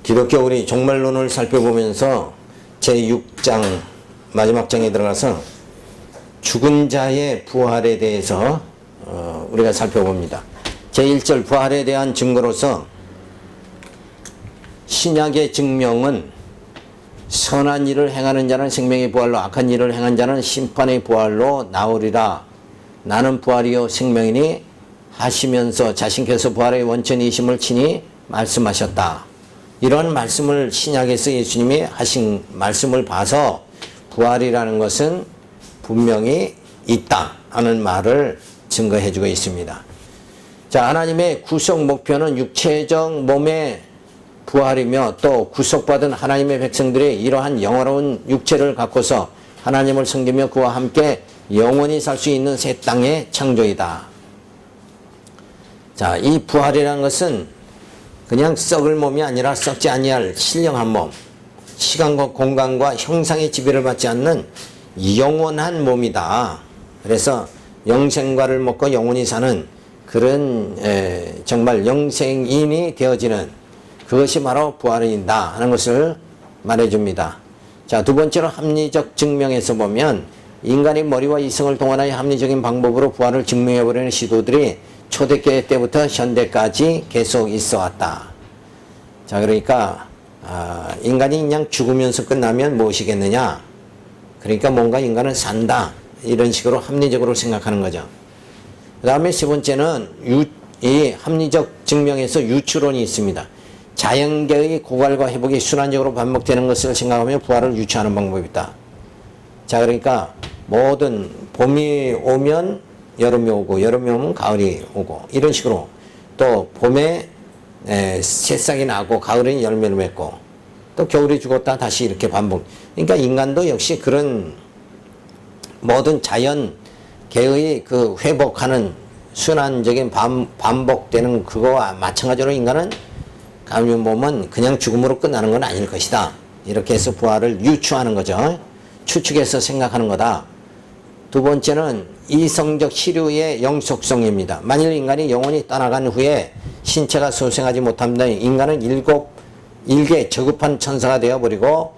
기독교 우리 종말론을 살펴보면서 제6장 마지막 장에 들어가서 죽은 자의 부활에 대해서 우리가 살펴봅니다. 제1절 부활에 대한 증거로서 신약의 증명은 선한 일을 행하는 자는 생명의 부활로 악한 일을 행한 자는 심판의 부활로 나오리라. 나는 부활이요 생명이니 하시면서 자신께서 부활의 원천이심을 친히 말씀하셨다. 이런 말씀을 신약에서 예수님이 하신 말씀을 봐서 부활이라는 것은 분명히 있다 하는 말을 증거해 주고 있습니다. 자, 하나님의 구속 목표는 육체적 몸의 부활이며 또 구속받은 하나님의 백성들이 이러한 영화로운 육체를 갖고서 하나님을 섬기며 그와 함께 영원히 살 수 있는 새 땅의 창조이다. 자, 이 부활이라는 것은 그냥 썩을 몸이 아니라 썩지 아니할 신령한 몸, 시간과 공간과 형상의 지배를 받지 않는 영원한 몸이다. 그래서 영생과를 먹고 영원히 사는 그런 정말 영생인이 되어지는 그것이 바로 부활이다 하는 것을 말해줍니다. 자, 두 번째로 합리적 증명에서 보면 인간의 머리와 이성을 동원하여 합리적인 방법으로 부활을 증명해버리는 시도들이 초대교회 때부터 현대까지 계속 있어 왔다. 자, 그러니까 인간이 그냥 죽으면서 끝나면 무엇이겠느냐. 그러니까 뭔가 인간은 산다. 이런 식으로 합리적으로 생각하는 거죠. 그 다음에 세 번째는 이 합리적 증명에서 유추론이 있습니다. 자연계의 고갈과 회복이 순환적으로 반복되는 것을 생각하며 부활을 유추하는 방법이다. 자, 그러니까 모든 봄이 오면 여름이 오고 여름이 오면 가을이 오고 이런 식으로 또 봄에 새싹이 나고 가을에 열매를 맺고 또 겨울이 죽었다 다시 이렇게 반복. 그러니까 인간도 역시 그런 모든 자연계의 그 회복하는 순환적인 반복되는 그거와 마찬가지로 인간은 가면 보면 그냥 죽음으로 끝나는 건 아닐 것이다. 이렇게 해서 부활을 유추하는 거죠. 추측해서 생각하는 거다. 두 번째는 이성적 시류의 영속성입니다. 만일 인간이 영원히 떠나간 후에 신체가 소생하지 못한다면 인간은 일개 저급한 천사가 되어버리고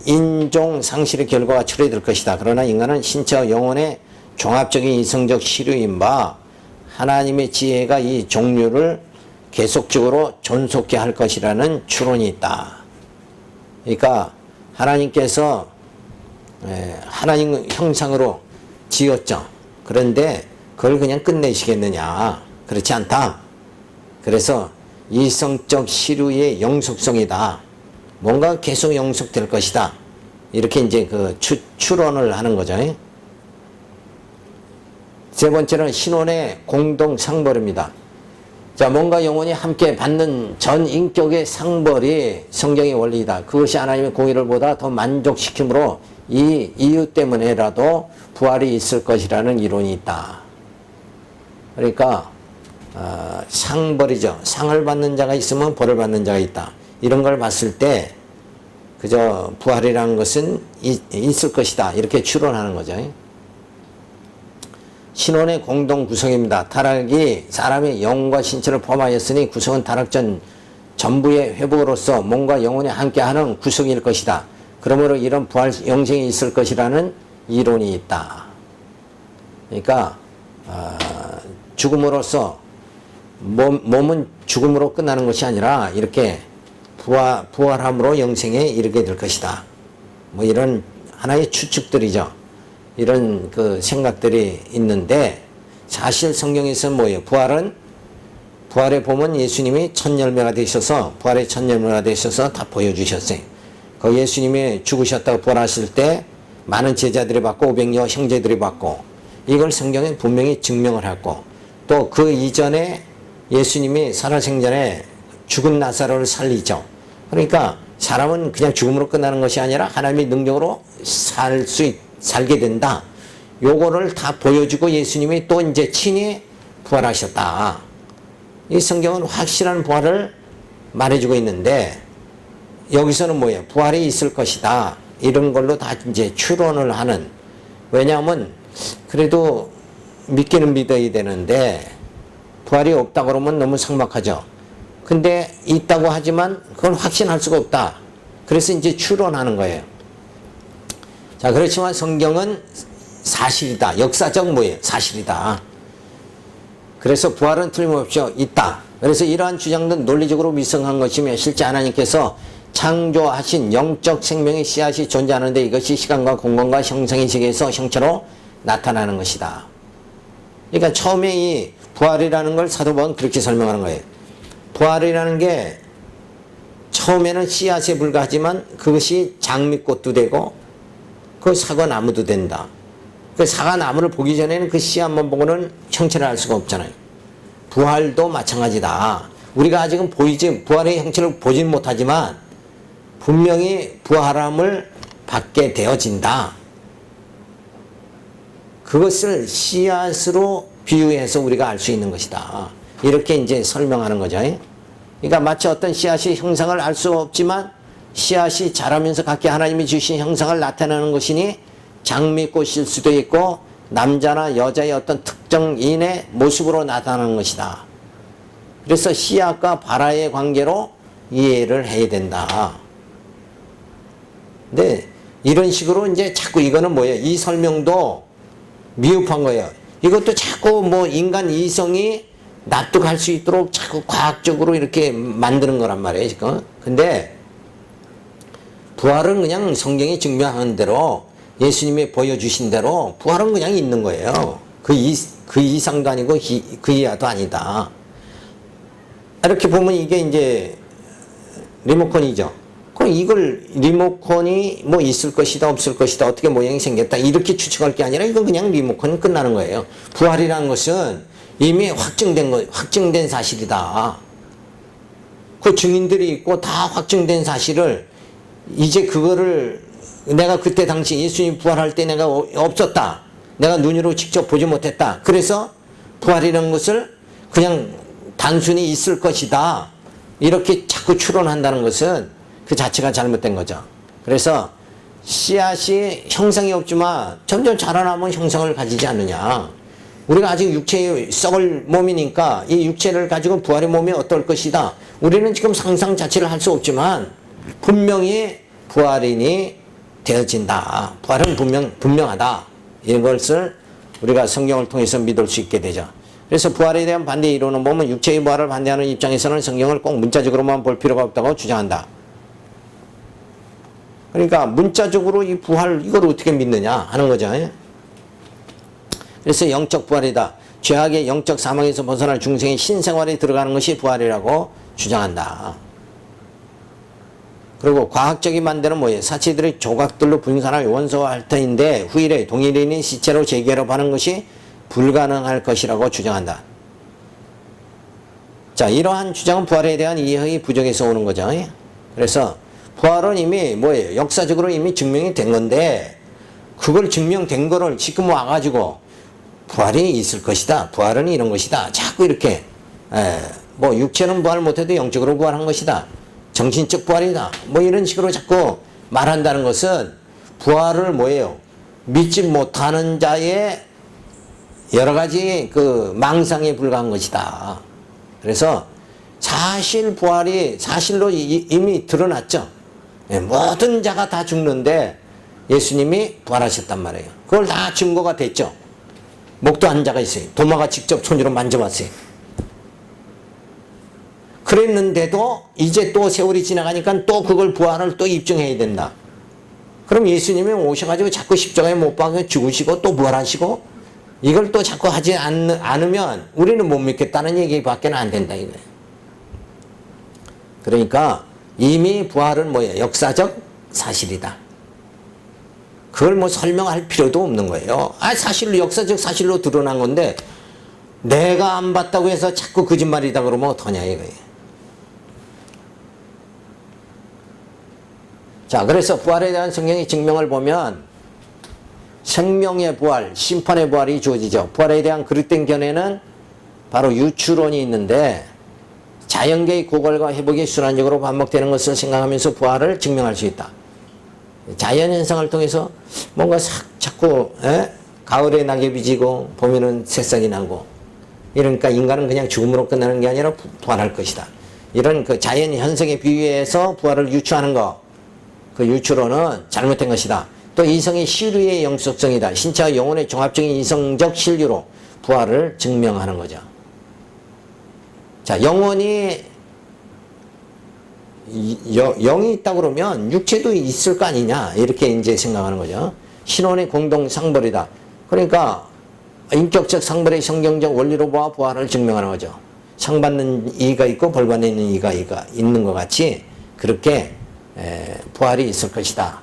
인종 상실의 결과가 초래될 것이다. 그러나 인간은 신체와 영혼의 종합적인 이성적 시류인 바 하나님의 지혜가 이 종류를 계속적으로 존속케 할 것이라는 추론이 있다. 그러니까 하나님께서 하나님 형상으로 지었죠. 그런데 그걸 그냥 끝내시겠느냐. 그렇지 않다. 그래서 이성적 시류의 영속성이다. 뭔가 계속 영속될 것이다. 이렇게 이제 그 추론을 하는 거죠. 세 번째는 신혼의 공동 상벌입니다. 자, 뭔가 영원히 함께 받는 전 인격의 상벌이 성경의 원리이다. 그것이 하나님의 공의를 보다 더 만족시킴으로 이 이유 때문에라도 부활이 있을 것이라는 이론이 있다. 그러니까 상벌이죠. 상을 받는 자가 있으면 벌을 받는 자가 있다. 이런 걸 봤을 때 그저 부활이라는 것은 있을 것이다. 이렇게 추론하는 거죠. 신혼의 공동 구성입니다. 타락이 사람의 영과 신체를 포함하였으니 구성은 타락 전 전부의 회복으로서 몸과 영혼이 함께하는 구성일 것이다. 그러므로 이런 부활 영생이 있을 것이라는 이론이 있다. 그러니까 죽음으로써 몸은 죽음으로 끝나는 것이 아니라 이렇게 부활함으로 영생에 이르게 될 것이다. 뭐 이런 하나의 추측들이죠. 이런 그 생각들이 있는데 사실 성경에서는 뭐예요? 부활에 보면 예수님이 첫 열매가 되셔서 부활의 첫 열매가 되셔서 다 보여주셨어요. 그 예수님이 죽으셨다고 부활하실 때 많은 제자들이 받고 500여 형제들이 받고 이걸 성경에 분명히 증명을 했고 또 그 이전에 예수님이 살아생전에 죽은 나사로를 살리죠. 그러니까 사람은 그냥 죽음으로 끝나는 것이 아니라 하나님의 능력으로 살게 된다. 요거를 다 보여주고 예수님이 또 이제 친히 부활하셨다. 이 성경은 확실한 부활을 말해주고 있는데 여기서는 뭐예요? 부활이 있을 것이다. 이런 걸로 다 이제 추론을 하는. 왜냐하면 그래도 믿기는 믿어야 되는데 부활이 없다 그러면 너무 삭막하죠. 근데 있다고 하지만 그걸 확신할 수가 없다. 그래서 이제 추론하는 거예요. 자, 그렇지만 성경은 사실이다. 역사적 뭐예요? 사실이다. 그래서 부활은 틀림없이 있다. 그래서 이러한 주장은 논리적으로 미성한 것이며 실제 하나님께서 창조하신 영적 생명의 씨앗이 존재하는데 이것이 시간과 공간과 형상의 세계에서 형체로 나타나는 것이다. 그러니까 처음에 이 부활이라는 걸 사도 바울은 그렇게 설명하는 거예요. 부활이라는 게 처음에는 씨앗에 불과하지만 그것이 장미꽃도 되고 그 사과나무도 된다. 그 사과나무를 보기 전에는 그 씨앗만 보고는 형체를 알 수가 없잖아요. 부활도 마찬가지다. 우리가 아직은 부활의 형체를 보진 못하지만 분명히 부활함을 받게 되어진다. 그것을 씨앗으로 비유해서 우리가 알 수 있는 것이다. 이렇게 이제 설명하는 거죠. 그러니까 마치 어떤 씨앗이 형상을 알 수 없지만 씨앗이 자라면서 각기 하나님이 주신 형상을 나타내는 것이니 장미꽃일 수도 있고 남자나 여자의 어떤 특정인의 모습으로 나타나는 것이다. 그래서 씨앗과 발아의 관계로 이해를 해야 된다. 근데 이런 식으로 이제 자꾸 이거는 뭐예요? 이 설명도 미흡한 거예요. 이것도 자꾸 뭐 인간 이성이 납득할 수 있도록 자꾸 과학적으로 이렇게 만드는 거란 말이에요, 지금. 근데 부활은 그냥 성경이 증명한 대로 예수님이 보여주신 대로 부활은 그냥 있는 거예요. 그 이상도 아니고 그 이하도 아니다. 이렇게 보면 이게 이제 리모컨이죠. 그럼 이걸 리모컨이 뭐 있을 것이다 없을 것이다 어떻게 모양이 생겼다 이렇게 추측할 게 아니라 이건 그냥 리모컨이 끝나는 거예요. 부활이라는 것은 이미 확증된 사실이다. 그 증인들이 있고 다 확증된 사실을 이제 그거를 내가 그때 당시 예수님 부활할 때 내가 없었다. 내가 눈으로 직접 보지 못했다. 그래서 부활이라는 것을 그냥 단순히 있을 것이다. 이렇게 자꾸 추론한다는 것은 그 자체가 잘못된 거죠. 그래서 씨앗이 형상이 없지만 점점 자라나면 형상을 가지지 않느냐. 우리가 아직 육체의 썩을 몸이니까 이 육체를 가지고 부활의 몸이 어떨 것이다. 우리는 지금 상상 자체를 할 수 없지만 분명히 부활인이 되어진다. 부활은 분명하다. 이런 것을 우리가 성경을 통해서 믿을 수 있게 되죠. 그래서 부활에 대한 반대 이론은 보면 육체의 부활을 반대하는 입장에서는 성경을 꼭 문자적으로만 볼 필요가 없다고 주장한다. 그러니까 문자적으로 이 부활 이걸 어떻게 믿느냐 하는 거죠. 그래서 영적 부활이다. 죄악의 영적 사망에서 벗어날 중생의 신생활에 들어가는 것이 부활이라고 주장한다. 그리고 과학적인 반대는 뭐예요? 사체들의 조각들로 분산할 원소와 핥터인데 후일에 동일인이 시체로 재결합하는 것이 불가능할 것이라고 주장한다. 자, 이러한 주장은 부활에 대한 이해의 부족에서 오는 거죠. 그래서 부활은 이미 뭐예요? 역사적으로 이미 증명이 된 건데 그걸 증명된 거를 지금 와가지고 부활이 있을 것이다. 부활은 이런 것이다. 자꾸 이렇게 뭐 육체는 부활 못해도 영적으로 부활한 것이다. 정신적 부활이다. 뭐 이런 식으로 자꾸 말한다는 것은 부활을 뭐예요? 믿지 못하는 자의 여러 가지 그 망상에 불과한 것이다. 그래서 사실 부활이 사실로 이미 드러났죠. 모든 자가 다 죽는데 예수님이 부활하셨단 말이에요. 그걸 다 증거가 됐죠. 목도 한 자가 있어요. 도마가 직접 손으로 만져봤어요. 그랬는데도 이제 또 세월이 지나가니까 또 그걸 부활을 또 입증해야 된다. 그럼 예수님이 오셔가지고 자꾸 십자가에 못 박혀 죽으시고 또 부활하시고 이걸 또 자꾸 하지 않으면 우리는 못 믿겠다는 얘기밖에 안 된다 이거예요. 그러니까 이미 부활은 뭐예요? 역사적 사실이다. 그걸 뭐 설명할 필요도 없는 거예요. 사실로 역사적 사실로 드러난 건데 내가 안 봤다고 해서 자꾸 거짓말이다 그러면 어떠냐 이거예요. 자, 그래서 부활에 대한 성경의 증명을 보면 생명의 부활, 심판의 부활이 주어지죠. 부활에 대한 그릇된 견해는 바로 유추론이 있는데 자연계의 고갈과 회복이 순환적으로 반복되는 것을 생각하면서 부활을 증명할 수 있다. 자연현상을 통해서 뭔가 자꾸 가을에 낙엽이 지고 봄에는 새싹이 나고 이러니까 인간은 그냥 죽음으로 끝나는 게 아니라 부활할 것이다. 이런 그 자연 현상에 비유해서 부활을 유추하는 거, 그 유추로는 잘못된 것이다. 또 이성의 실유의 영속성이다. 신체와 영혼의 종합적인 이성적 실유로 부활을 증명하는 거죠. 자, 영혼이 영이 있다 그러면 육체도 있을 거 아니냐 이렇게 이제 생각하는 거죠. 신혼의 공동 상벌이다. 그러니까 인격적 상벌의 성경적 원리로 보아 부활을 증명하는 거죠. 상 받는 이의가 있고 벌 받는 이의가 있는 것 같이 그렇게 부활이 있을 것이다.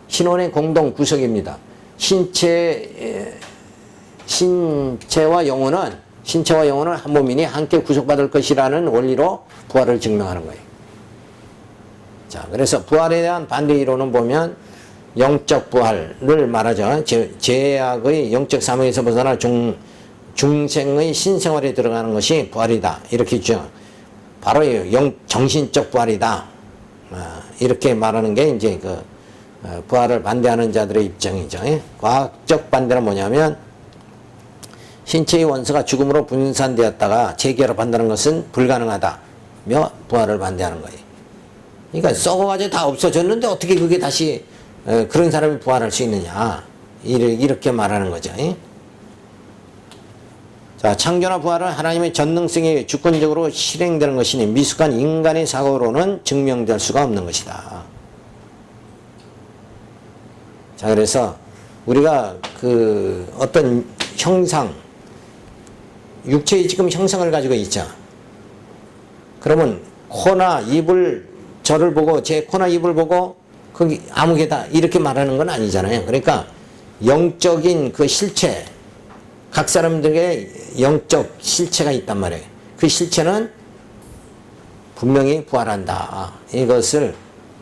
신혼의 공동 구석입니다. 신체와 영혼은 한 몸이니 함께 구속받을 것이라는 원리로 부활을 증명하는 거예요. 자, 그래서 부활에 대한 반대 이론은 보면 영적 부활을 말하죠. 죄악의 영적 사명에서 벗어나 중생의 신생활에 들어가는 것이 부활이다. 이렇게 주장. 바로 정신적 부활이다. 이렇게 말하는 게 이제 그 부활을 반대하는 자들의 입장이죠. 과학적 반대는 뭐냐면 신체의 원소가 죽음으로 분산되었다가 재결합한다는 것은 불가능하다며 부활을 반대하는 거예요. 그러니까 썩어가지고 다 없어졌는데 어떻게 그게 다시 그런 사람이 부활할 수 있느냐 이렇게 말하는 거죠. 자, 창조나 부활은 하나님의 전능성에 주권적으로 실행되는 것이니 미숙한 인간의 사고로는 증명될 수가 없는 것이다. 자, 그래서 우리가 그 어떤 형상, 육체의 지금 형상을 가지고 있죠. 그러면 코나 입을 저를 보고 제 코나 입을 보고 거기 아무개다 이렇게 말하는 건 아니잖아요. 그러니까 영적인 그 실체, 각 사람들에게 영적 실체가 있단 말이에요. 그 실체는 분명히 부활한다. 이것을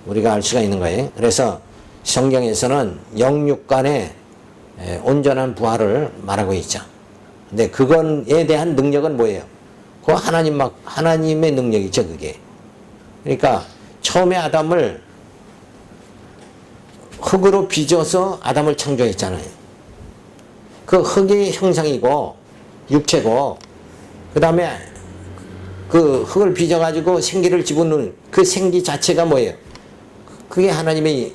우리가 알 수가 있는 거예요. 그래서 성경에서는 영육 간의 온전한 부활을 말하고 있죠. 근데 그건에 대한 능력은 뭐예요? 그 하나님의 능력이죠, 그게. 그러니까 처음에 아담을 흙으로 빚어서 아담을 창조했잖아요. 그 흙이 형상이고 육체고 그 다음에 그 흙을 빚어가지고 생기를 집어넣는 그 생기 자체가 뭐예요? 그게 하나님의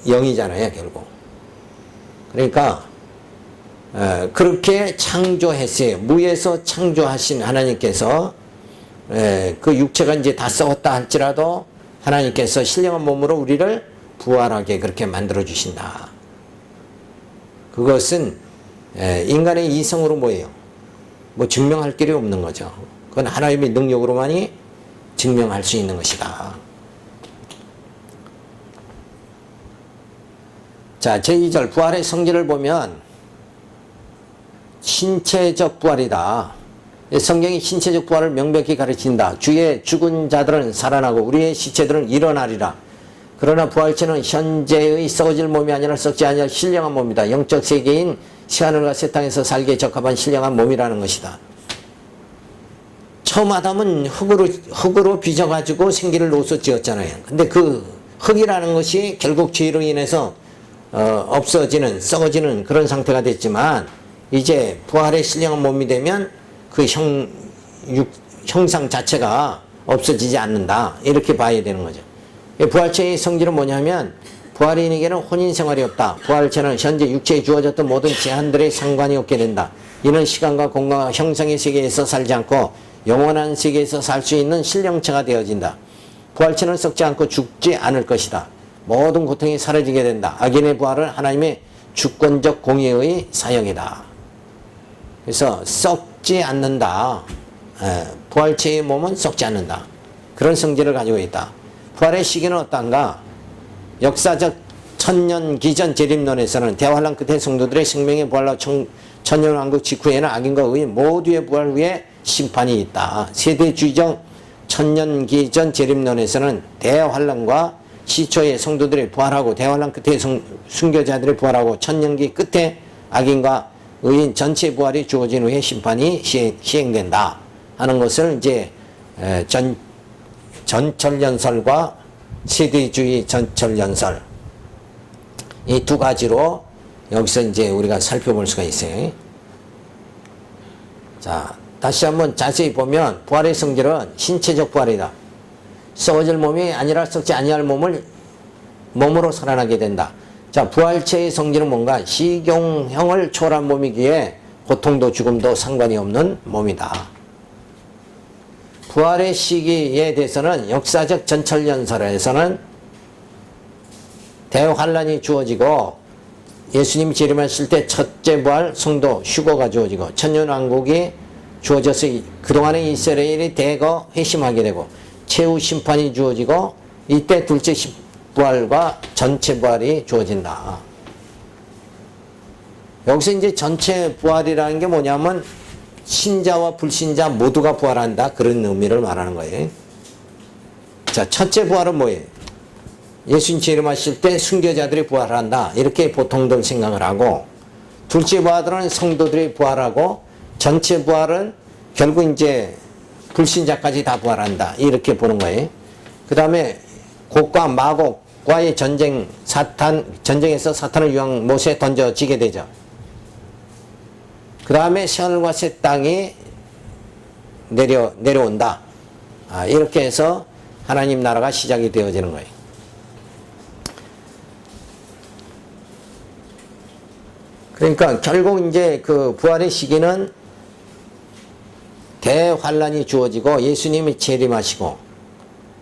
영이잖아요, 결국. 그러니까 그렇게 창조했어요. 무에서 창조하신 하나님께서 그 육체가 이제 다 썩었다 할지라도 하나님께서 신령한 몸으로 우리를 부활하게 그렇게 만들어 주신다. 그것은 인간의 이성으로 뭐예요? 뭐 증명할 길이 없는 거죠. 그건 하나님의 능력으로만이 증명할 수 있는 것이다. 자, 제2절 부활의 성질을 보면 신체적 부활이다. 성경이 신체적 부활을 명백히 가르친다. 주의 죽은 자들은 살아나고 우리의 시체들은 일어나리라. 그러나 부활체는 현재의 썩어질 몸이 아니라 썩지 아니할 신령한 몸이다. 영적 세계인 시하늘과 새 땅에서 살기에 적합한 신령한 몸이라는 것이다. 처음 아담은 흙으로 빚어가지고 생기를 놓서 지었잖아요. 근데 그 흙이라는 것이 결국 죄로 인해서 없어지는, 썩어지는 그런 상태가 됐지만 이제 부활의 신령한 몸이 되면 그 형상 자체가 없어지지 않는다. 이렇게 봐야 되는 거죠. 부활체의 성질은 뭐냐면 부활인에게는 혼인생활이 없다. 부활체는 현재 육체에 주어졌던 모든 제한들에 상관이 없게 된다. 이는 시간과 공간과 형상의 세계에서 살지 않고 영원한 세계에서 살 수 있는 신령체가 되어진다. 부활체는 썩지 않고 죽지 않을 것이다. 모든 고통이 사라지게 된다. 악인의 부활은 하나님의 주권적 공의의 사역이다. 그래서 썩지 않는다. 부활체의 몸은 썩지 않는다. 그런 성질을 가지고 있다. 부활의 시기는 어떤가? 역사적 천년 기전 재림론에서는 대환란 끝에 성도들의 생명의 부활로 천년왕국 직후에는 악인과 의인 모두의 부활 후에 심판이 있다. 세대주의적 천년 기전 재림론에서는 대환란과 시초에 성도들이 부활하고 대환란 끝에 순교자들이 부활하고 천년기 끝에 악인과 의인 전체 부활이 주어진 후에 심판이 시행된다 하는 것을 이제 전철연설과 세대주의 전철연설 이 두 가지로 여기서 이제 우리가 살펴볼 수가 있어요. 자, 다시 한번 자세히 보면 부활의 성질은 신체적 부활이다. 썩어질 몸이 아니라 썩지 아니할 몸으로 살아나게 된다. 자, 부활체의 성질은 뭔가? 식용형을 초월한 몸이기에 고통도 죽음도 상관이 없는 몸이다. 부활의 시기에 대해서는 역사적 전철연설에서는 대환란이 주어지고 예수님이 재림하실 때 첫째 부활 성도 휴거가 주어지고 천년왕국이 주어져서 그동안의 이스라엘이 대거 회심하게 되고 최후 심판이 주어지고 이때 둘째 부활과 전체 부활이 주어진다. 여기서 이제 전체 부활이라는 게 뭐냐면 신자와 불신자 모두가 부활한다, 그런 의미를 말하는 거예요. 자, 첫째 부활은 뭐예요? 예수님 재림하실 때 순교자들이 부활한다, 이렇게 보통들 생각을 하고, 둘째 부활은 성도들이 부활하고, 전체 부활은 결국 이제 불신자까지 다 부활한다, 이렇게 보는 거예요. 그 다음에 곡과 마곡과의 전쟁에서 사탄을 유황 못에 던져지게 되죠. 그 다음에 새하늘과 새 땅이 내려온다. 이렇게 해서 하나님 나라가 시작이 되어지는 거예요. 그러니까 결국 이제 그 부활의 시기는 대환란이 주어지고 예수님이 재림하시고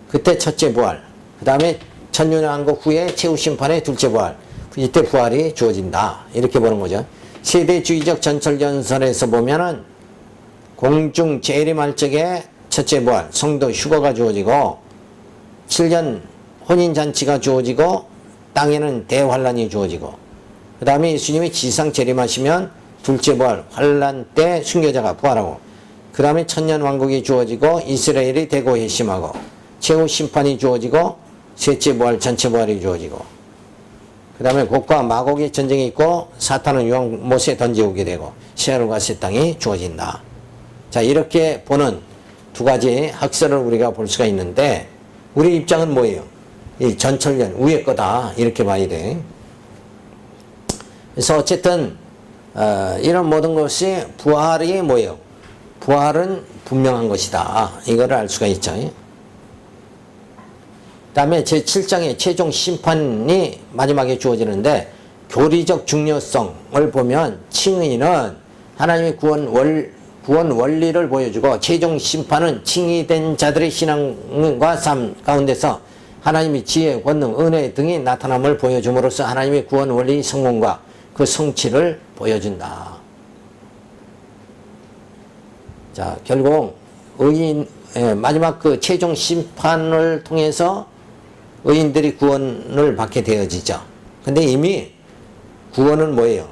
그때 첫째 부활, 그 다음에 천년왕국 후에 최후 심판의 둘째 부활, 이때 부활이 주어진다, 이렇게 보는 거죠. 세대주의적 전설전설에서 보면은 공중 재림할 적에 첫째 부활, 성도 휴거가 주어지고 7년 혼인잔치가 주어지고 땅에는 대환란이 주어지고 그 다음에 예수님이 지상 재림하시면 둘째 부활, 환란 때 순교자가 부활하고 그 다음에 천년왕국이 주어지고 이스라엘이 대거 회심하고 최후 심판이 주어지고 셋째 부활, 전체 부활이 주어지고 그 다음에 곡과 마곡의 전쟁이 있고 사탄은 유황 못에 던져오게 되고 새하늘과 새 땅이 주어진다. 자, 이렇게 보는 두 가지 학설을 우리가 볼 수가 있는데 우리 입장은 뭐예요? 이 전철년 위의 거다, 이렇게 봐야 돼. 그래서 어쨌든 이런 모든 것이 부활이 뭐예요? 부활은 분명한 것이다, 이거를 알 수가 있죠. 그 다음에 제7장의 최종 심판이 마지막에 주어지는데 교리적 중요성을 보면 칭의는 하나님의 구원 원리를 보여주고 최종 심판은 칭의된 자들의 신앙과 삶 가운데서 하나님의 지혜, 권능, 은혜 등이 나타남을 보여줌으로써 하나님의 구원 원리 성공과 그 성취를 보여준다. 자, 결국 마지막 그 최종 심판을 통해서 의인들이 구원을 받게 되어지죠. 근데 이미 구원은 뭐예요?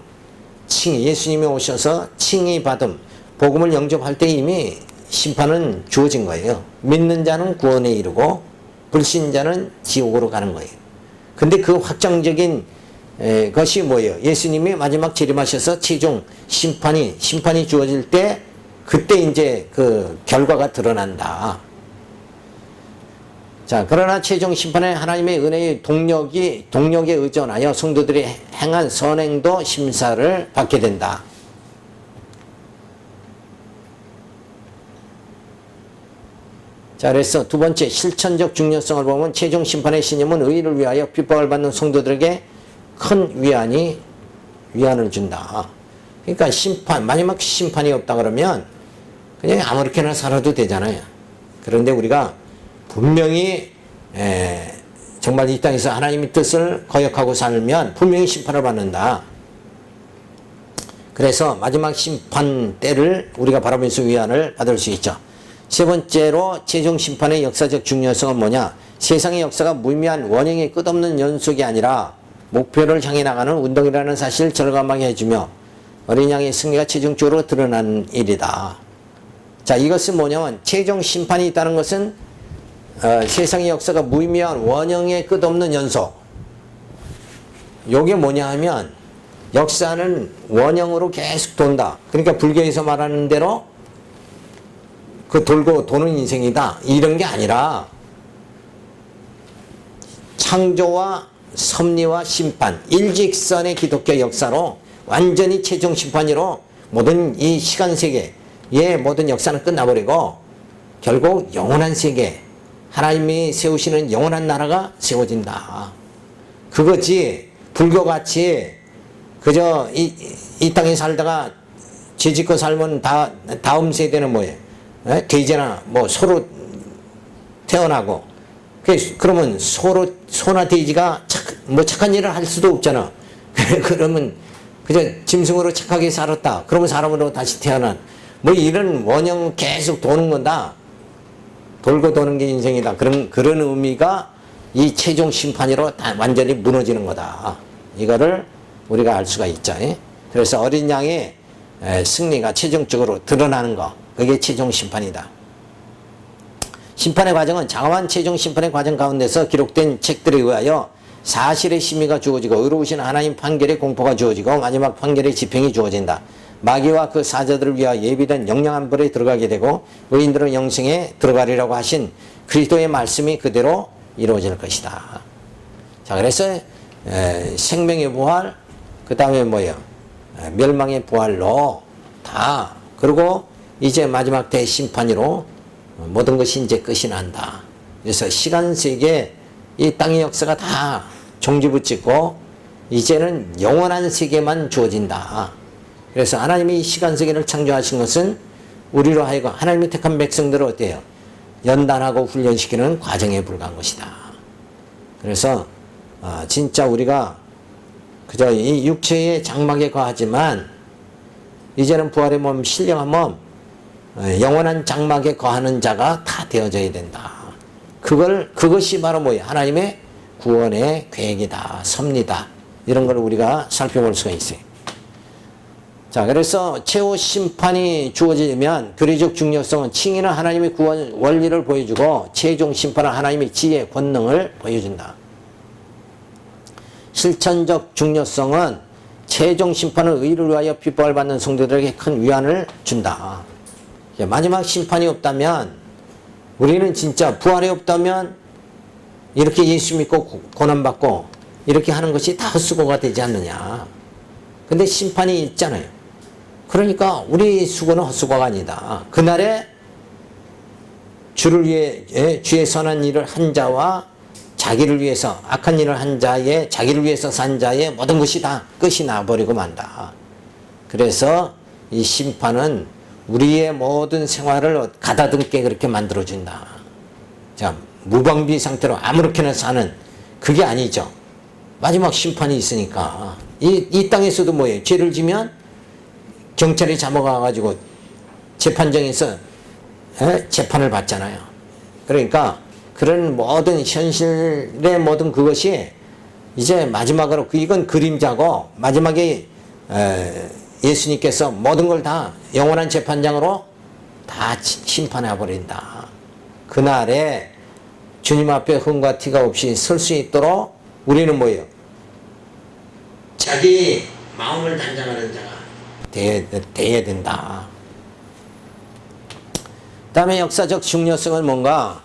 예수님이 오셔서 칭의 받음, 복음을 영접할 때 이미 심판은 주어진 거예요. 믿는 자는 구원에 이르고 불신자는 지옥으로 가는 거예요. 근데 그 확정적인 것이 뭐예요? 예수님이 마지막 재림하셔서 최종 심판이 주어질 때 그때 이제 그 결과가 드러난다. 자, 그러나 최종 심판에 하나님의 은혜의 동력에 의존하여 성도들이 행한 선행도 심사를 받게 된다. 자, 그래서 두 번째 실천적 중요성을 보면 최종 심판의 신임은 의를 위하여 핍박을 받는 성도들에게 큰 위안을 준다. 그러니까 마지막 심판이 없다 그러면 그냥 아무렇게나 살아도 되잖아요. 그런데 우리가 분명히 정말 이 땅에서 하나님의 뜻을 거역하고 살면 분명히 심판을 받는다. 그래서 마지막 심판 때를 우리가 바라보면서 위안을 받을 수 있죠. 세 번째로 최종 심판의 역사적 중요성은 뭐냐? 세상의 역사가 무의미한 원형의 끝없는 연속이 아니라 목표를 향해 나가는 운동이라는 사실을 절감하게 해주며 어린 양의 승리가 최종적으로 드러나는 일이다. 자, 이것은 뭐냐면 최종 심판이 있다는 것은 세상의 역사가 무의미한 원형의 끝없는 연속. 요게 뭐냐 하면 역사는 원형으로 계속 돈다. 그러니까 불교에서 말하는 대로 그 돌고 도는 인생이다, 이런 게 아니라 창조와 섭리와 심판, 일직선의 기독교 역사로 완전히 최종 심판으로 모든 이 시간 세계의 모든 역사는 끝나버리고 결국 영원한 세계, 하나님이 세우시는 영원한 나라가 세워진다. 그거지 불교같이 그저 이 땅에 살다가 죄짓고 살면 다음 세대는 뭐예요? 돼지나 뭐 소로 태어나고 그러면 소나 돼지가 착한 일을 할 수도 없잖아. 그러면 그저 짐승으로 착하게 살았다. 그러면 사람으로 다시 태어난 뭐 이런 원형 계속 도는 건다. 돌고 도는 게 인생이다. 그런 의미가 이 최종 심판으로 다 완전히 무너지는 거다. 이거를 우리가 알 수가 있죠. 그래서 어린 양의 승리가 최종적으로 드러나는 거. 그게 최종 심판이다. 심판의 과정은 장엄한 최종 심판의 과정 가운데서 기록된 책들에 의하여 사실의 심의가 주어지고 의로우신 하나님 판결의 공포가 주어지고 마지막 판결의 집행이 주어진다. 마귀와 그 사자들을 위하여 예비된 영영한 불에 들어가게 되고 의인들은 영생에 들어가리라고 하신 그리스도의 말씀이 그대로 이루어질 것이다. 자, 그래서 생명의 부활, 그 다음에 뭐예요? 멸망의 부활로 다, 그리고 이제 마지막 대심판으로 모든 것이 이제 끝이 난다. 그래서 시간 세계, 이 땅의 역사가 다 종지부찍고 이제는 영원한 세계만 주어진다. 그래서 하나님이 이 시간 세계를 창조하신 것은 우리로 하여금 하나님이 택한 백성들을 어때요? 연단하고 훈련시키는 과정에 불과한 것이다. 그래서 진짜 우리가 그저 이 육체의 장막에 거하지만 이제는 부활의 몸, 신령한 몸, 영원한 장막에 거하는 자가 다 되어져야 된다. 그것이 바로 뭐예요? 하나님의 구원의 계획이다, 섭리다. 이런 걸 우리가 살펴볼 수가 있어요. 자, 그래서 최후 심판이 주어지면 교리적 중요성은 칭의는 하나님의 구원 원리를 보여주고 최종 심판은 하나님의 지혜, 권능을 보여준다. 실천적 중요성은 최종 심판은 의를 위하여 핍박을 받는 성도들에게 큰 위안을 준다. 마지막 심판이 없다면, 우리는 진짜 부활이 없다면 이렇게 예수 믿고 고난받고 이렇게 하는 것이 다 헛수고가 되지 않느냐. 근데 심판이 있잖아요. 그러니까 우리 수고는 헛수고가 아니다. 그날에 주를 위해 주의 선한 일을 한 자와 자기를 위해서 악한 일을 한 자의, 자기를 위해서 산 자의 모든 것이 다 끝이 나버리고 만다. 그래서 이 심판은 우리의 모든 생활을 가다듬게 그렇게 만들어준다. 자, 무방비 상태로 아무렇게나 사는 그게 아니죠. 마지막 심판이 있으니까. 이 땅에서도 뭐예요? 죄를 지면 경찰이 잡아가가지고 재판정에서 재판을 받잖아요. 그러니까 그런 모든 현실의 모든 그것이 이제 마지막으로 이건 그림자고 마지막에 예수님께서 모든 걸 다 영원한 재판장으로 다 심판해 버린다. 그날에 주님 앞에 흠과 티가 없이 설 수 있도록 우리는 뭐예요? 자기 마음을 단장하는 자가 돼야 된다. 다음에 역사적 중요성은 뭔가?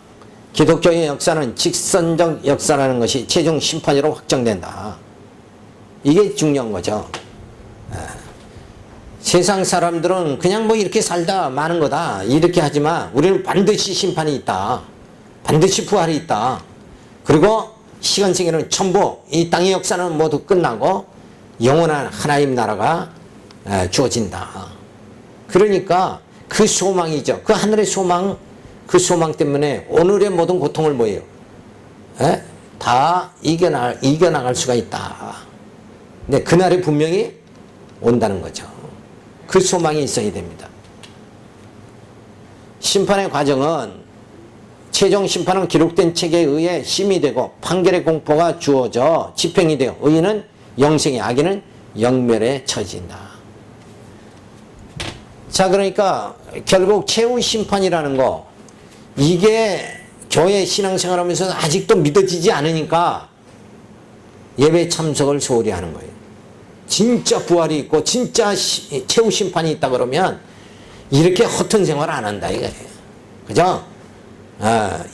기독교의 역사는 직선적 역사라는 것이 최종 심판으로 확정된다. 이게 중요한 거죠. 세상 사람들은 그냥 뭐 이렇게 살다 마는 거다 이렇게 하지만 우리는 반드시 심판이 있다. 반드시 부활이 있다. 그리고 시간 세계는 전부 이 땅의 역사는 모두 끝나고 영원한 하나님 나라가 주어진다. 그러니까 그 소망이죠. 그 하늘의 소망, 그 소망 때문에 오늘의 모든 고통을 뭐예요? 다 이겨나갈 수가 있다. 근데 그날이 분명히 온다는 거죠. 그 소망이 있어야 됩니다. 심판의 과정은 최종 심판은 기록된 책에 의해 심의되고 판결의 공포가 주어져 집행이 되어 의인은 영생에 악인은 영멸에 처진다. 자, 그러니까 결국 최후 심판이라는 거 이게 교회 신앙생활하면서 아직도 믿어지지 않으니까 예배 참석을 소홀히 하는 거예요. 진짜 부활이 있고 진짜 최후 심판이 있다 그러면 이렇게 허튼 생활 안 한다 이거예요. 그죠?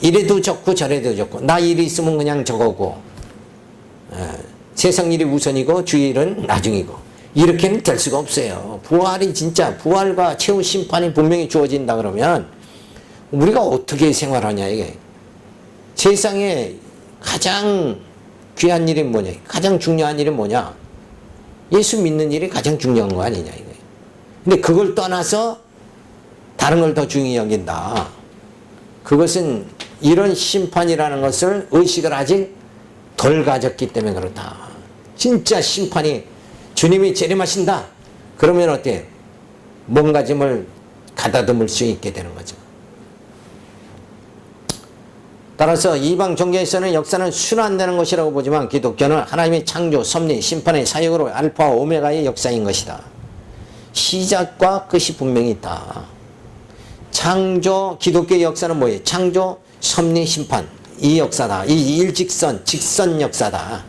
이래도 좋고 저래도 좋고 나 일이 있으면 그냥 저거고 세상 일이 우선이고 주의 일은 나중이고 이렇게는 될 수가 없어요. 부활이 진짜 부활과 최후 심판이 분명히 주어진다 그러면 우리가 어떻게 생활하냐 이게. 세상에 가장 귀한 일이 뭐냐? 가장 중요한 일이 뭐냐? 예수 믿는 일이 가장 중요한 거 아니냐 이거예요. 근데 그걸 떠나서 다른 걸 더 중요히 여긴다. 그것은 이런 심판이라는 것을 의식을 아직 덜 가졌기 때문에 그렇다. 진짜 심판이 주님이 재림하신다. 그러면 어때요? 몸가짐을 가다듬을 수 있게 되는 거죠. 따라서 이방 종교에서는 역사는 순환되는 것이라고 보지만 기독교는 하나님의 창조, 섭리, 심판의 사역으로 알파와 오메가의 역사인 것이다. 시작과 끝이 분명히 있다. 창조, 기독교의 역사는 뭐예요? 창조, 섭리, 심판. 이 역사다. 이 일직선, 직선 역사다.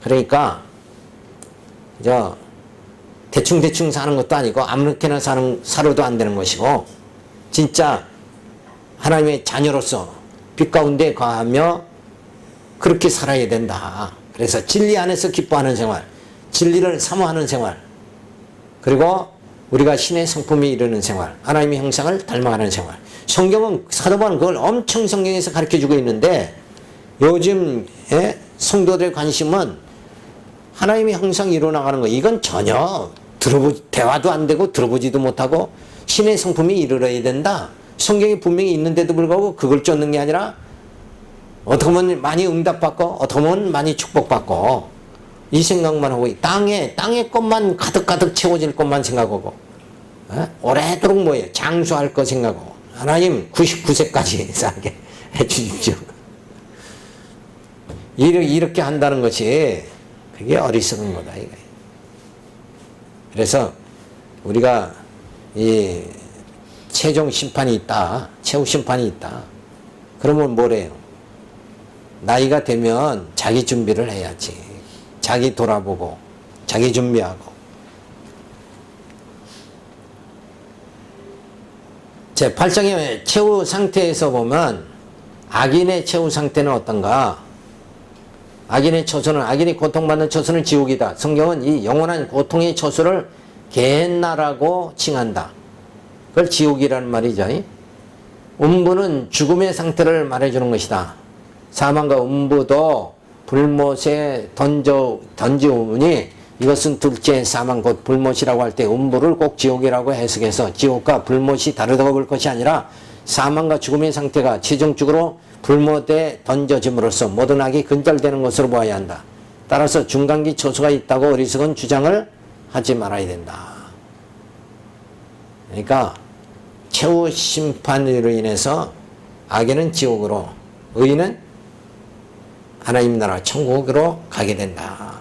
그러니까 대충 사는 것도 아니고 아무렇게나 살아도 안 되는 것이고 진짜 하나님의 자녀로서 빛 가운데 거하며 그렇게 살아야 된다. 그래서 진리 안에서 기뻐하는 생활, 진리를 사모하는 생활, 그리고 우리가 신의 성품에 이르는 생활, 하나님의 형상을 닮아가는 생활. 성경은 사도 바울은 그걸 엄청 성경에서 가르쳐주고 있는데 요즘 성도들의 관심은 하나님의 형상이 이루어나가는 거, 이건 전혀 대화도 안 되고 들어보지도 못하고 신의 성품이 이르러야 된다. 성경이 분명히 있는데도 불구하고 그걸 쫓는 게 아니라 어떻게 보면 많이 응답받고 어떻게 보면 많이 축복받고 이 생각만 하고 땅에 것만 가득 채워질 것만 생각하고 오래도록 뭐예요? 장수할 거 생각하고 하나님 99세까지 살게 해주십시오. 이렇게 한다는 것이 그게 어리석은 거다 이거예요. 그래서 우리가 이 최종 심판이 있다. 최후 심판이 있다. 그러면 뭐래요? 나이가 되면 자기 준비를 해야지. 자기 돌아보고 자기 준비하고. 제 8장의 최후 상태에서 보면 악인의 최후 상태는 어떤가? 악인의 처소는, 악인이 고통받는 처소는 지옥이다. 성경은 이 영원한 고통의 처소를 게헨나라고 칭한다. 그걸 지옥이라는 말이죠. 음부는 죽음의 상태를 말해주는 것이다. 사망과 음부도 불못에 던지우니 이것은 둘째 사망 곧 불못이라고 할 때 음부를 꼭 지옥이라고 해석해서 지옥과 불못이 다르다고 볼 것이 아니라 사망과 죽음의 상태가 최종적으로 불못에 던져짐으로써 모든 악이 근절되는 것으로 보아야 한다. 따라서 중간기 처소가 있다고 어리석은 주장을 하지 말아야 된다. 그러니까 최후 심판으로 인해서 악인은 지옥으로, 의인은 하나님 나라 천국으로 가게 된다.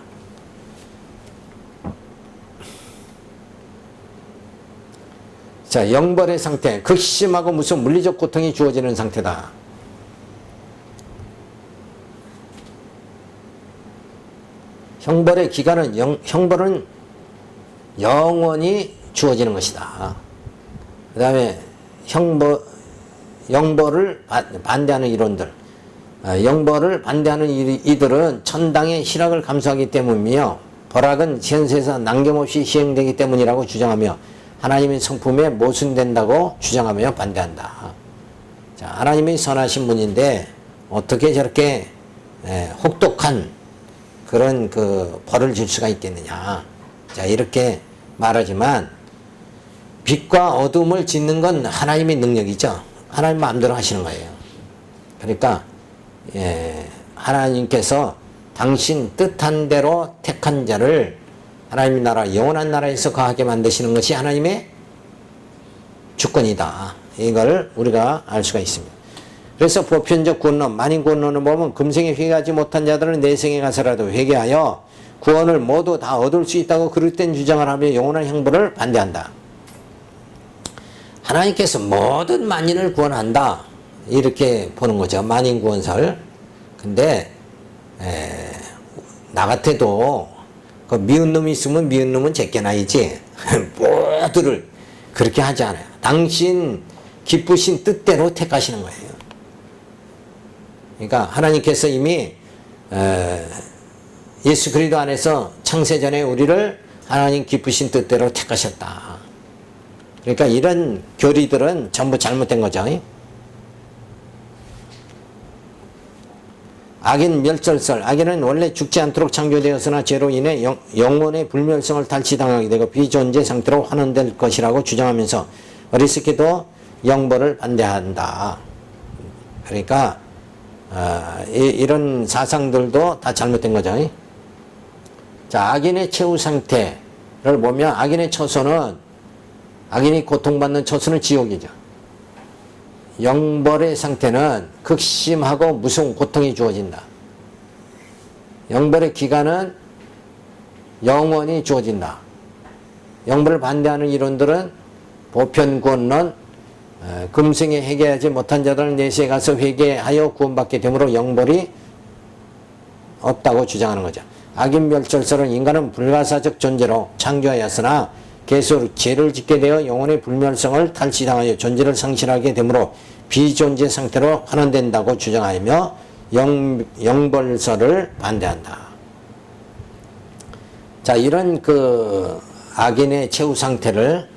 자, 영벌의 상태, 극심하고 무슨 물리적 고통이 주어지는 상태다. 형벌의 기간은 형벌은 영원히 주어지는 것이다. 그 다음에 영벌을 반대하는 이론들, 영벌을 반대하는 이들은 천당의 희락을 감수하기 때문이며 벌악은 현세에서 남김없이 시행되기 때문이라고 주장하며 하나님의 성품에 모순된다고 주장하며 반대한다. 자, 하나님이 선하신 분인데 어떻게 저렇게 혹독한 그런 그 벌을 줄 수가 있겠느냐. 자, 이렇게 말하지만 빛과 어둠을 짓는 건 하나님의 능력이죠. 하나님 마음대로 하시는 거예요. 그러니까 하나님께서 당신 뜻한 대로 택한 자를 하나님의 나라, 영원한 나라에서 거하게 만드시는 것이 하나님의 주권이다. 이걸 우리가 알 수가 있습니다. 그래서 보편적 구원론, 만인 구원론을 보면 금생에 회개하지 못한 자들은 내생에 가서라도 회개하여 구원을 모두 다 얻을 수 있다고 그릇된 주장을 하며 영원한 형벌을 반대한다. 하나님께서 모든 만인을 구원한다. 이렇게 보는 거죠. 만인 구원설. 근데 나 같아도 그 미운 놈이 있으면 미운 놈은 제껴놔야지. 모두를 그렇게 하지 않아요. 당신 기쁘신 뜻대로 택하시는 거예요. 그러니까 하나님께서 이미 예수 그리스도 안에서 창세전에 우리를 하나님 기쁘신 뜻대로 택하셨다. 그러니까 이런 교리들은 전부 잘못된 거죠. 악인 멸절설. 악인은 원래 죽지 않도록 창조되었으나 죄로 인해 영혼의 불멸성을 탈취당하게 되고 비존재 상태로 환원될 것이라고 주장하면서 어리석게도 영벌을 반대한다. 그러니까 이런 사상들도 다 잘못된 거죠. 자, 악인의 최후 상태를 보면 악인의 처소는, 악인이 고통받는 처소는 지옥이죠. 영벌의 상태는 극심하고 무서운 고통이 주어진다. 영벌의 기간은 영원히 주어진다. 영벌을 반대하는 이론들은 보편구원론, 금생에 회개하지 못한 자들은 내세에 가서 회개하여 구원받게 되므로 영벌이 없다고 주장하는 거죠. 악인 멸절설은 인간은 불가사적 존재로 창조하였으나 계속 죄를 짓게 되어 영혼의 불멸성을 탈취당하여 존재를 상실하게 되므로 비존재 상태로 환원된다고 주장하며 영벌설을 반대한다. 자, 이런 그 악인의 최후 상태를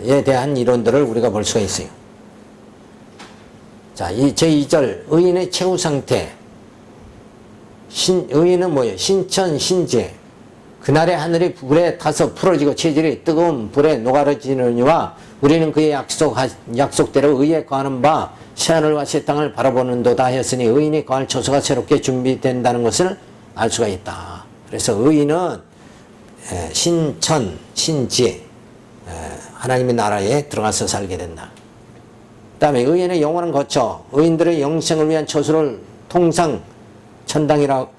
에 대한 이론들을 우리가 볼 수가 있어요. 자, 이 제2절 의인의 최후 상태. 의인은 뭐예요? 신천 신재. 그날의 하늘이 불에 타서 풀어지고 체질이 뜨거운 불에 녹아지느니와 우리는 그의 약속대로 의에 거하는 바 새하늘과 새 땅을 바라보는도다 하였으니 의인이 거할 처소가 새롭게 준비된다는 것을 알 수가 있다. 그래서 의인은 신천 신재, 하나님의 나라에 들어가서 살게 된다. 그 다음에 의인의 영원한 거처, 의인들의 영생을 위한 처소를 통상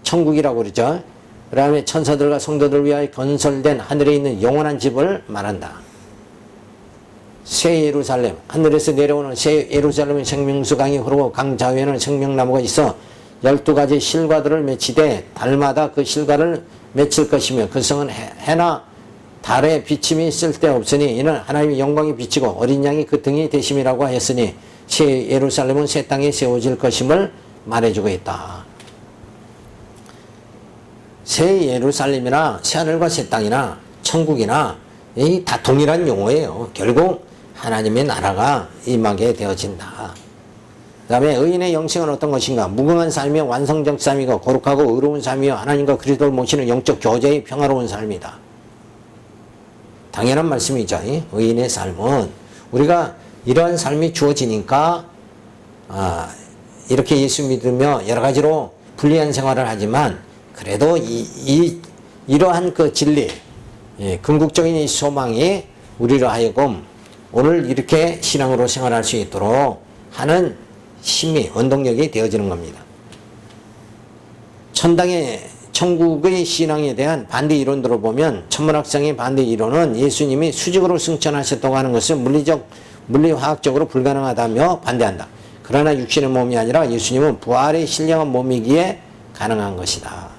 천국이라고 그러죠. 그 다음에 천사들과 성도들을 위하여 건설된 하늘에 있는 영원한 집을 말한다. 새 예루살렘, 하늘에서 내려오는 새 예루살렘의 생명수 강이 흐르고 강 좌우에는 생명나무가 있어 12가지 실과들을 맺히되 달마다 그 실과를 맺힐 것이며 그 성은 해나 달의 비침이 쓸데없으니 이는 하나님의 영광이 비치고 어린 양이 그 등이 되심이라고 하였으니 새 예루살렘은 새 땅에 세워질 것임을 말해주고 있다. 새 예루살렘이나 새하늘과 새 땅이나 천국이나 이 다 동일한 용어예요. 결국 하나님의 나라가 임하게 되어진다. 그 다음에 의인의 영생은 어떤 것인가? 무궁한 삶이요 완성적 삶이고 거룩하고 의로운 삶이요 하나님과 그리스도를 모시는 영적 교제의 평화로운 삶이다. 당연한 말씀이죠. 의인의 삶은 우리가 이러한 삶이 주어지니까 이렇게 예수 믿으며 여러 가지로 불리한 생활을 하지만 그래도 이러한 그 진리, 궁극적인 이 소망이 우리로 하여금 오늘 이렇게 신앙으로 생활할 수 있도록 하는 힘이, 원동력이 되어지는 겁니다. 천국의 신앙에 대한 반대 이론들을 보면 천문학상의 반대 이론은 예수님이 수직으로 승천하셨다고 하는 것은 물리화학적으로 불가능하다며 반대한다. 그러나 육신의 몸이 아니라 예수님은 부활의 신령한 몸이기에 가능한 것이다.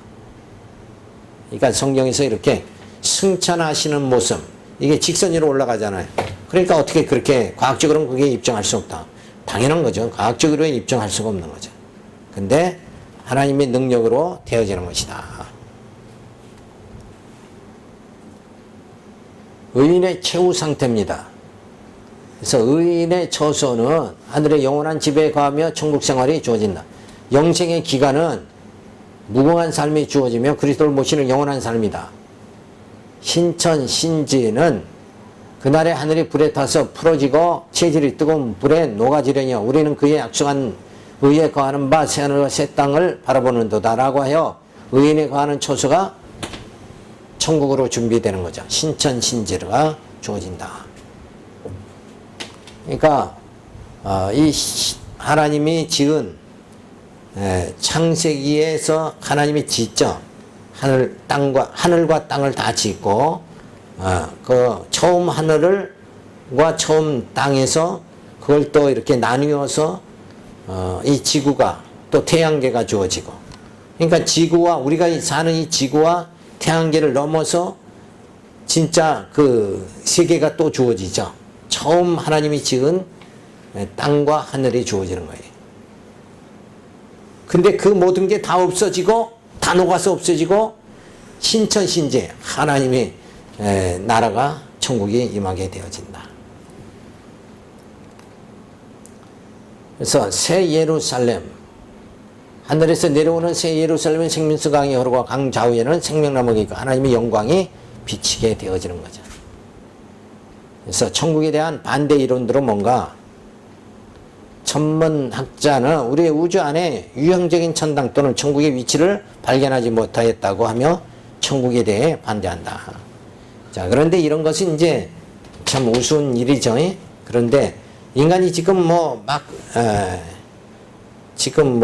그러니까 성경에서 이렇게 승천하시는 모습, 이게 직선으로 올라가잖아요. 그러니까 어떻게 그렇게 과학적으로는 그게 입증할 수 없다. 당연한 거죠. 과학적으로 입증할 수가 없는 거죠. 근데 하나님의 능력으로 되어지는 것이다. 의인의 최후 상태입니다. 그래서 의인의 처소는 하늘의 영원한 집에 거하며 천국 생활이 주어진다. 영생의 기간은 무궁한 삶이 주어지며 그리스도를 모시는 영원한 삶이다. 신천 신지는 그날의 하늘이 불에 타서 풀어지고 체질이 뜨거운 불에 녹아지려니와 우리는 그의 약속한 의에 거하는 바 새하늘과 새 땅을 바라보는도다 라고 하여 의인에 거하는 처소가 천국으로 준비되는 거죠. 신천 신지가 주어진다. 그러니까 이 하나님이 지은 창세기에서 하나님이 짓죠. 하늘과 땅을 다 짓고 그 처음 하늘과 처음 땅에서 그걸 또 이렇게 나누어서 이 지구가 또 태양계가 주어지고, 그러니까 지구와 우리가 사는 이 지구와 태양계를 넘어서 진짜 그 세계가 또 주어지죠. 처음 하나님이 지은 땅과 하늘이 주어지는 거예요. 근데 그 모든 게 다 없어지고 다 녹아서 없어지고 신천신재 하나님의 나라가 천국이 임하게 되어진다. 그래서 새 예루살렘, 하늘에서 내려오는 새 예루살렘은 생명수 강이 흐르고 강 좌우에는 생명나무가 있고 하나님의 영광이 비치게 되어지는 거죠. 그래서 천국에 대한 반대 이론들은 뭔가 천문학자는 우리의 우주 안에 유형적인 천당 또는 천국의 위치를 발견하지 못하였다고 하며 천국에 대해 반대한다. 자, 그런데 이런 것이 이제 참 우스운 일이죠. 그런데 인간이 지금 지금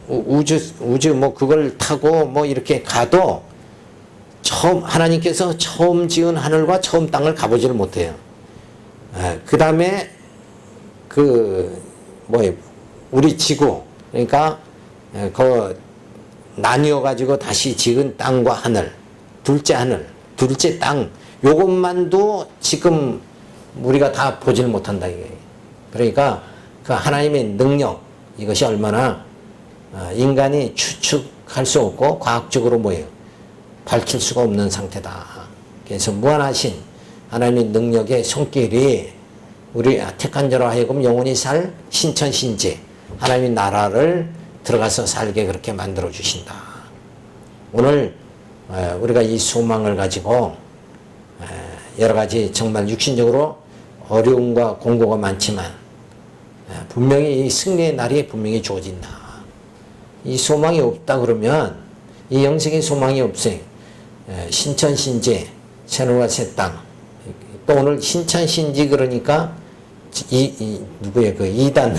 우주 그걸 타고 이렇게 가도 하나님께서 처음 지은 하늘과 처음 땅을 가보지를 못해요. 그 다음에 우리 지구, 그러니까 나뉘어 가지고 다시 지은 땅과 하늘, 둘째 땅, 요것만도 지금 우리가 다 보질 못한다 이게. 그러니까 그 하나님의 능력, 이것이 얼마나 인간이 추측할 수 없고 과학적으로 밝힐 수가 없는 상태다. 그래서 무한하신 하나님의 능력의 손길이 우리 택한 자로 하여금 영원히 살 신천신제 하나님의 나라를 들어가서 살게 그렇게 만들어 주신다. 오늘 우리가 이 소망을 가지고 여러 가지 정말 육신적으로 어려움과 공고가 많지만 분명히 이 승리의 날이 분명히 주어진다. 이 소망이 없다 그러면 이 영생의 소망이 없어요. 신천신제 새하늘과 새 땅. 또 오늘 신천신지 그러니까 누구예요? 그 이단.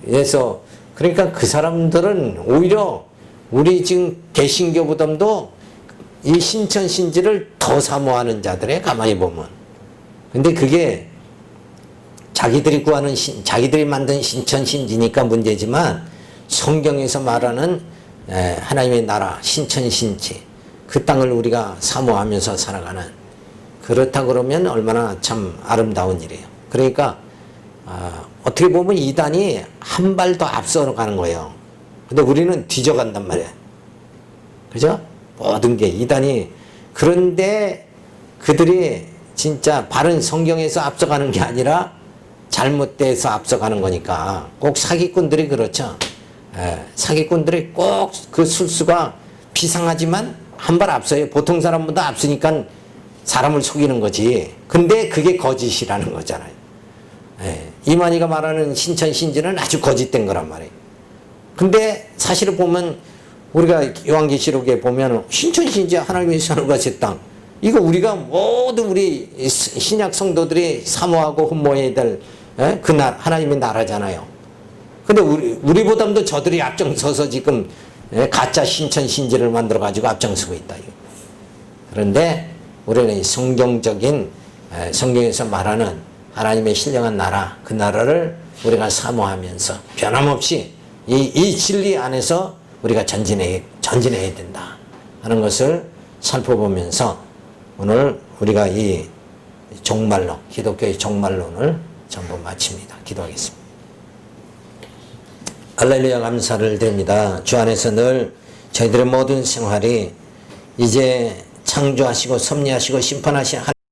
그래서 그러니까 그 사람들은 오히려 우리 지금 개신교보다도 이 신천신지를 더 사모하는 자들의 가만히 보면. 근데 그게 자기들이 자기들이 만든 신천신지니까 문제지만 성경에서 말하는 하나님의 나라 신천신지 그 땅을 우리가 사모하면서 살아가는 그렇다 그러면 얼마나 참 아름다운 일이에요. 그러니까 어떻게 보면 이단이 한 발 더 앞서 가는 거예요. 근데 우리는 뒤져간단 말이에요. 그죠? 모든 게 이단이. 그런데 그들이 진짜 바른 성경에서 앞서가는 게 아니라 잘못돼서 앞서가는 거니까. 꼭 사기꾼들이 그렇죠. 사기꾼들이 꼭 그 술수가 비상하지만 한 발 앞서요. 보통 사람보다 앞서니까 사람을 속이는 거지. 근데 그게 거짓이라는 거잖아요. 이만희가 말하는 신천신지는 아주 거짓된 거란 말이에요. 근데 사실을 보면 우리가 요한계시록에 보면 신천신지 하나님의 하늘과 새 땅 이거 우리가 모두 우리 신약 성도들이 사모하고 흠모해야 될 그날 하나님의 나라잖아요. 근데 우리보다도 저들이 앞장서서 지금 가짜 신천신지를 만들어 가지고 앞장서고 있다. 그런데 우리는 성경적인 성경에서 말하는 하나님의 신령한 나라 그 나라를 우리가 사모하면서 변함없이 이 진리 안에서 우리가 전진해야 된다 하는 것을 살펴보면서 오늘 우리가 이 종말론 기독교의 종말론을 전부 마칩니다. 기도하겠습니다. 할렐루야 감사를 드립니다. 주 안에서 늘 저희들의 모든 생활이 이제 창조하시고 섭리하시고 심판하신